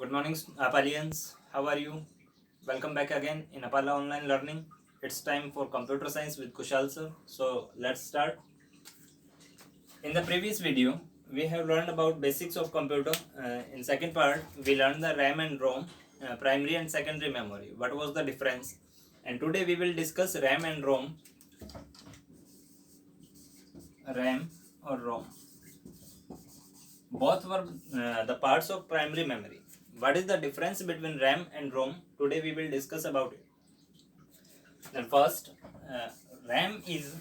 Good morning, Apalians. How are you? Welcome back again in Apala Online Learning. It's time for computer science with Kushal sir. So let's start. In the previous video, we have learned about basics of computer. In second part, we learned the RAM and ROM, primary and secondary memory. What was the difference? And today we will discuss RAM and ROM. RAM or ROM. Both were the parts of primary memory. What is the difference between RAM and ROM? Today we will discuss about it. Then first, RAM is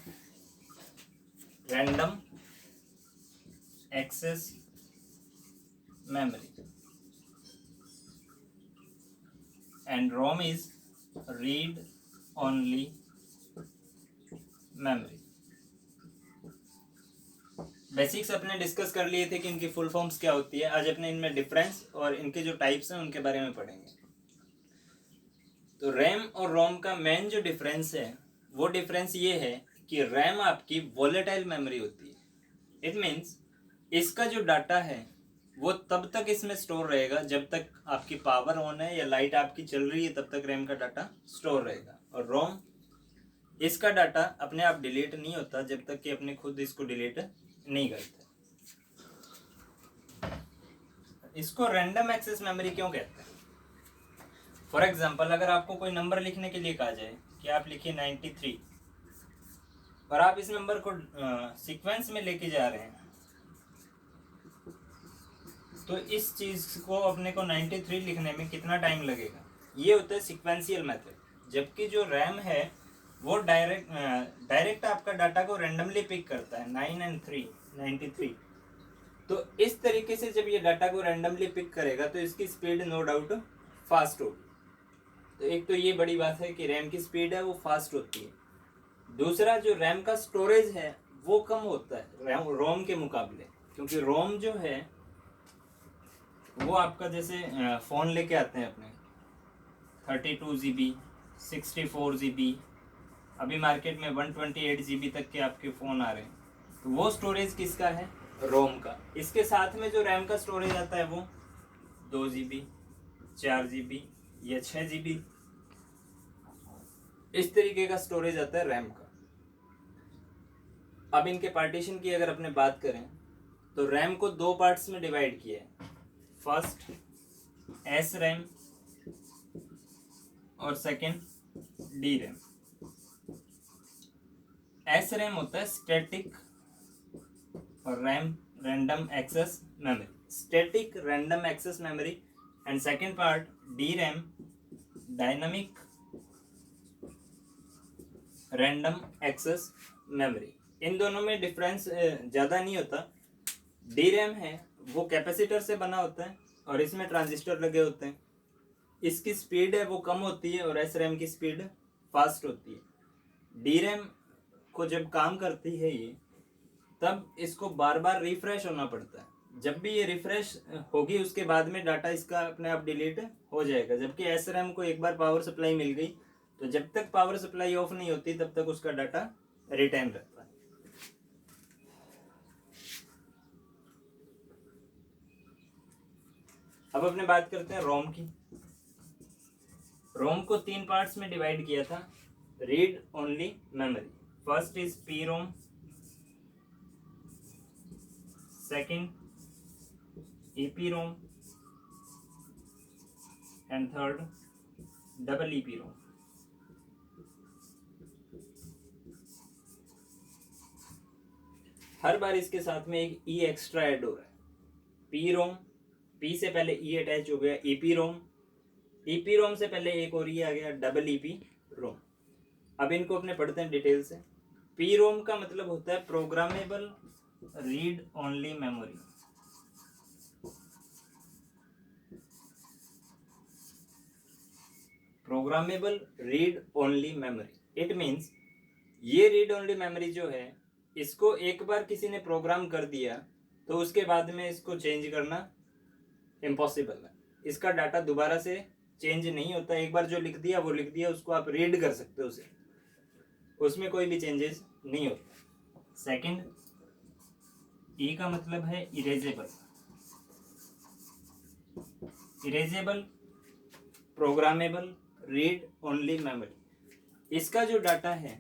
random access memory and ROM is read only memory. Basics अपने discuss कर लिए थे कि इनकी full forms क्या होती है. आज अपने इनमें डिफरेंस और इनके जो टाइप्स हैं उनके बारे में पढ़ेंगे. तो रैम और रोम का मेन जो डिफरेंस है वो डिफरेंस ये है कि रैम आपकी वोलेटाइल मेमोरी होती है. इट मीन्स इसका जो डाटा है वो तब तक इसमें स्टोर रहेगा जब तक आपकी पावर ऑन है या लाइट आपकी चल रही है, तब तक रैम का डाटा स्टोर रहेगा. और रोम, इसका डाटा अपने आप डिलीट नहीं होता जब तक कि अपने खुद इसको डिलीट नहीं करते. इसको रैंडम एक्सेस मेमोरी क्यों कहते हैं? फॉर एग्जांपल, अगर आपको कोई नंबर लिखने के लिए कहा जाए कि आप लिखिए 93 और आप इस नंबर को सीक्वेंस में लेके जा रहे हैं, तो इस चीज को अपने को 93 लिखने में कितना टाइम लगेगा? ये होता है सीक्वेंशियल मेथड. जबकि जो रैम है वो डायरेक्ट आपका डाटा को रैंडमली पिक करता है. 9 and 3 93. तो इस तरीके से जब ये डाटा को रैंडमली पिक करेगा तो इसकी स्पीड नो डाउट फास्ट होगी. तो एक तो ये बड़ी बात है कि रैम की स्पीड है वो फास्ट होती है. दूसरा, जो रैम का स्टोरेज है वो कम होता है रोम के मुकाबले, क्योंकि रोम जो है वो आपका जैसे फ़ोन लेके आते हैं अपने 32 GB 64 GB, अभी मार्केट में 128 GB तक के आपके फ़ोन आ रहे हैं. तो वो स्टोरेज किसका है? रोम का. इसके साथ में जो रैम का स्टोरेज आता है वो 2 GB 4 GB या 6 GB, इस तरीके का स्टोरेज आता है रैम का. अब इनके पार्टीशन की अगर अपने बात करें तो रैम को दो पार्ट्स में डिवाइड किया है. फर्स्ट एस रैम और second D RAM. S RAM होता है स्टैटिक और RAM random access memory. Static random access memory. And second part D RAM dynamic random access memory. इन दोनों में डिफरेंस ज़्यादा नहीं होता. डी रैम है वो कैपेसिटर से बना होता है और इसमें ट्रांजिस्टर लगे होते हैं. इसकी स्पीड है वो कम होती है और एस रैम की स्पीड फास्ट होती है. डी रैम को जब काम करती है ये, तब इसको बार बार रिफ्रेश होना पड़ता है. जब भी ये रिफ्रेश होगी उसके बाद में डाटा इसका अपने आप डिलीट हो जाएगा. जबकि एस रैम को एक बार पावर सप्लाई मिल गई तो जब तक पावर सप्लाई ऑफ नहीं होती तब तक उसका डाटा रिटेन रहता है. अब अपने बात करते हैं रोम की. रोम को तीन पार्ट्स में डिवाइड किया था. Read only memory. First is P ROM, second EP ROM and third double EP ROM. हर बार इसके साथ में एक ई एक्स्ट्रा ऐड हो रहा है. पी रोम, पी से पहले ई अटैच हो गया ईपी रोम, ईपी रोम से पहले एक और ई आ गया डबल ईपी रोम. अब इनको अपने पढ़ते हैं डिटेल से. पी रोम का मतलब होता है programmable read only memory. Programmable read only memory. It means ये रीड ओनली मेमोरी जो है इसको एक बार किसी ने प्रोग्राम कर दिया तो उसके बाद में इसको चेंज करना इम्पॉसिबल है. इसका डाटा दोबारा से चेंज नहीं होता. एक बार जो लिख दिया वो लिख दिया, उसको आप रीड कर सकते हो उसे, उसमें कोई भी चेंजेस नहीं होते. सेकंड, ई का मतलब है erasable. Erasable, programmable, read only memory. इसका जो डाटा है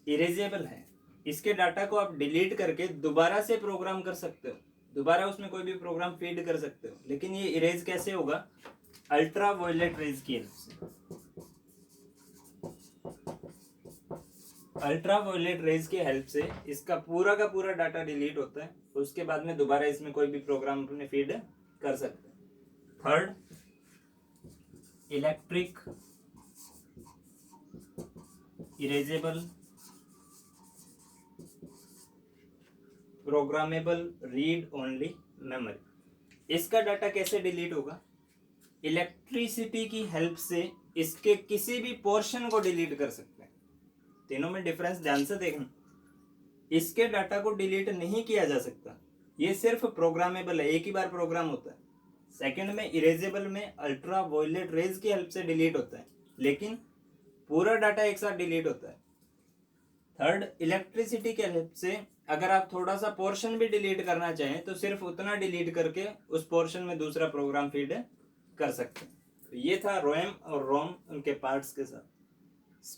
इरेजेबल है, इसके डाटा को आप डिलीट करके दोबारा से प्रोग्राम कर सकते हो, दोबारा उसमें कोई भी प्रोग्राम फीड कर सकते हो। लेकिन ये इरेज कैसे होगा? अल्ट्रा वायलेट रेज की हेल्प से। अल्ट्रा वायलेट रेज की हेल्प से इसका पूरा का पूरा डाटा डिलीट होता है, उसके बाद में दोबारा इसमें कोई भी प्रोग्राम अपने फीड कर सकते हैं। Third, electric erasable, programmable, read only memory. इसका डाटा कैसे डिलीट होगा? इलेक्ट्रिसिटी की हेल्प से इसके किसी भी पोर्शन को डिलीट कर सकते हैं। तीनों में डिफरेंस ध्यान से देखना। इसके डाटा को डिलीट नहीं किया जा सकता, ये सिर्फ प्रोग्रामेबल है, एक ही बार प्रोग्राम होता है। सेकंड में इरेजेबल में अल्ट्रा वायलेट रेज की हेल्प से डिलीट होता है, लेकिन पूरा डाटा एक साथ डिलीट होता है। थर्ड, इलेक्ट्रिसिटी के हेल्प से अगर आप थोड़ा सा पोर्शन भी डिलीट करना चाहें तो सिर्फ उतना डिलीट करके उस पोर्शन में दूसरा प्रोग्राम फीड कर सकते हैं। तो ये था रैम और रोम उनके पार्ट्स के साथ।